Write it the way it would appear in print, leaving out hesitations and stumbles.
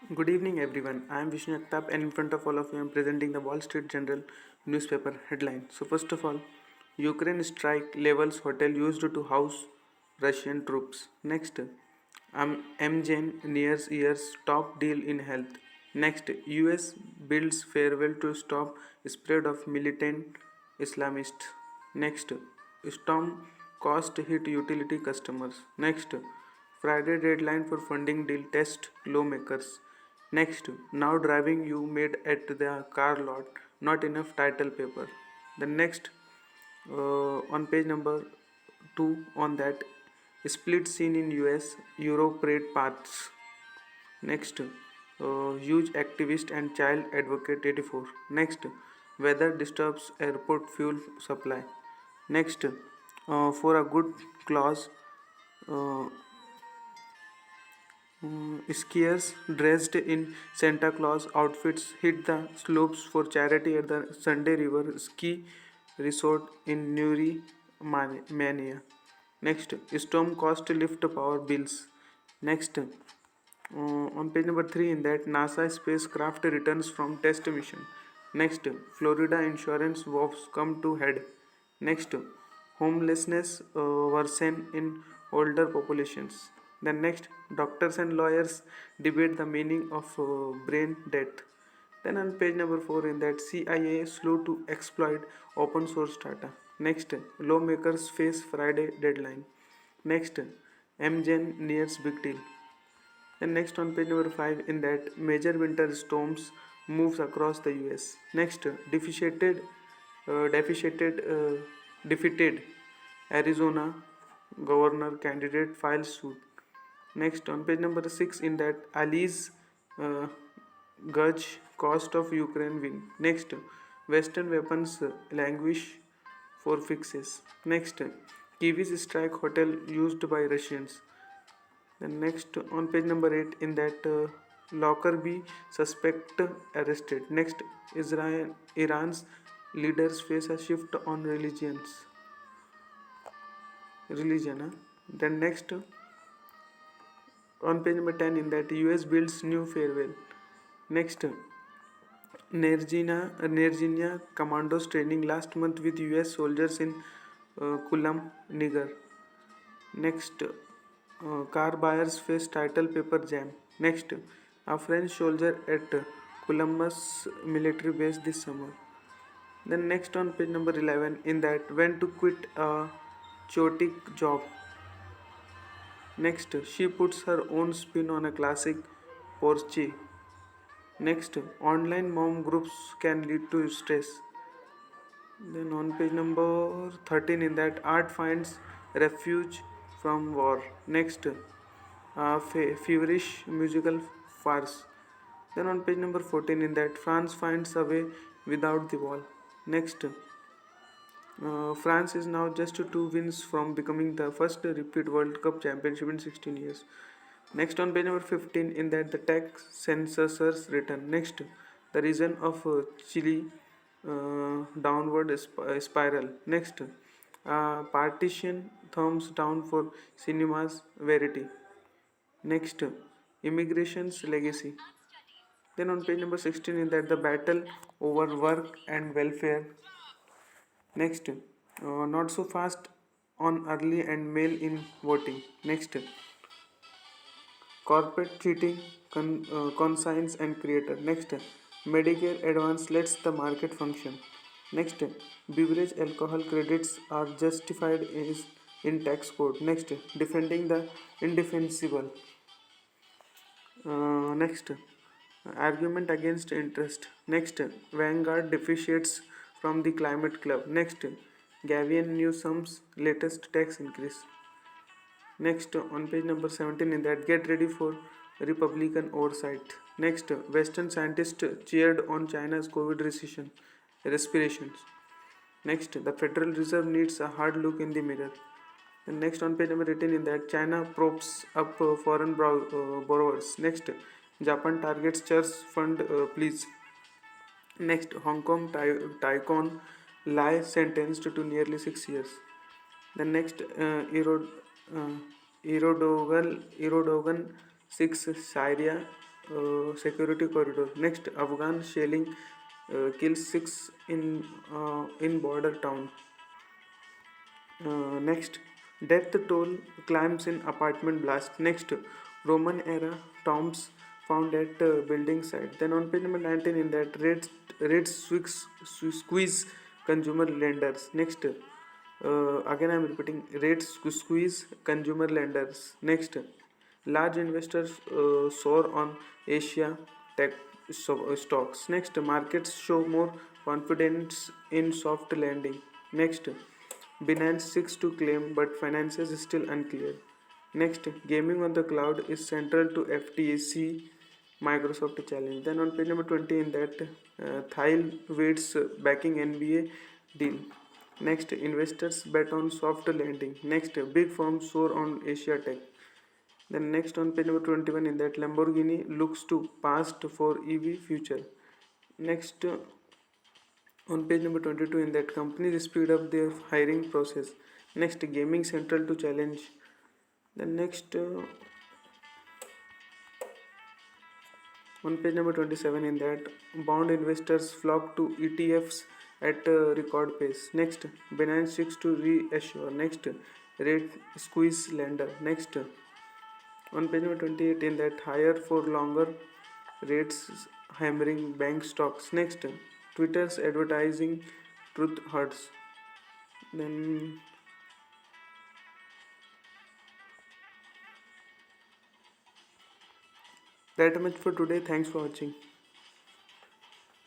Good evening, everyone. I am Vishnu Akhtab, and in front of all of you, I am presenting the Wall Street Journal newspaper headline. So, first of all, Ukraine strike levels hotel used to house Russian troops. Next, Amgen nears year's top deal in health. Next, US builds farewell to stop spread of militant Islamists. Next, storm cost hit utility customers. Next, Friday deadline for funding deal test lawmakers. Next, now driving you made at the car lot, not enough title paper. The next, on page number 2, on that, split scene in US, Euro parade paths. Next, huge activist and child advocate 84. Next, weather disturbs airport fuel supply. Next, for a good clause, uh, skiers dressed in Santa Claus outfits hit the slopes for charity at the Sunday River Ski Resort in Newry, Mania. Next, storm cost lift power bills. Next, on page number 3, in that NASA spacecraft returns from test mission. Next, Florida insurance woes come to head. Next, homelessness worsen in older populations. Then next, doctors and lawyers debate the meaning of brain death. Then on page number 4, in that CIA slew to exploit open source data. Next, lawmakers face Friday deadline. Next, MGen nears big deal. Then next on page number 5, in that major winter storms moves across the US. Next, defeated Arizona governor candidate files suit. Next on page number 6, in that Ali's uh, gauge cost of Ukraine win. Next, Western weapons languish for fixes. Next, Kiwis strike hotel used by Russians. Then next on page number 8, in that Lockerbie suspect arrested. Next, Iran's leaders face a shift on religion. Then next on page number 10, in that US builds new farewell. Next, Nerginia commandos training last month with US soldiers in Kulam, Niger. Next, car buyers face title paper jam. Next, a French soldier at Columbus military base this summer. Then next on page number 11, in that when to quit a chaotic job. Next, she puts her own spin on a classic Porsche. Next, online mom groups can lead to stress. Then on page number 13, in that art finds refuge from war. Next, feverish musical farce. Then on page number 14, in that France finds a way without the wall. Next, France is now just 2 wins from becoming the first repeat World Cup championship in 16 years. Next on page number 15, in that the tech census's return. Next, the reason of Chile downward spiral. Next, partition thumbs down for cinema's verity. Next, immigration's legacy. Then on page number 16, in that the battle over work and welfare. Next, not so fast on early and mail in voting. Next, corporate cheating, conscience and creator. Next, Medicare advance lets the market function. Next, beverage alcohol credits are justified in tax code. Next, defending the indefensible. Next, argument against interest. Next, Vanguard deficiates from the climate club. Next, Gavin Newsom's latest tax increase. Next, on page number 17, in that get ready for Republican oversight. Next, Western scientists cheered on China's COVID respirations. Next, the Federal Reserve needs a hard look in the mirror. And next on page number 18, in that China props up foreign borrowers. Next, Japan targets church fund please. Next, Hong Kong tycoon lie sentenced to nearly 6 years. The next, uh, Erdogan 6 Syria security corridor. Next, Afghan shelling kills six in border town. Next, death toll climbs in apartment blast. Next, Roman era tombs found at building site. Then on page number 19 in that red squeeze consumer lenders. Next, again I am repeating red squeeze consumer lenders. Next, large investors soar on Asia tech stocks. Next, markets show more confidence in soft landing. Next, Binance seeks to claim but finances is still unclear. Next, gaming on the cloud is central to FTC Microsoft challenge. Then on page number 20 in that Thile waits backing NBA deal. Next, investors bet on soft landing. Next, big firms soar on Asia Tech. Then next on page number 21 in that Lamborghini looks to past for EV future. Next on page number 22 in that companies speed up their hiring process. Next gaming central to challenge. Then next on page number 27 in that bond investors flock to ETFs at record pace. Next Binance seeks to reassure. Next rate squeeze lender. Next on page number 28 in that higher for longer rates hammering bank stocks. Next Twitter's advertising truth hurts. Then that much for today. Thanks for watching.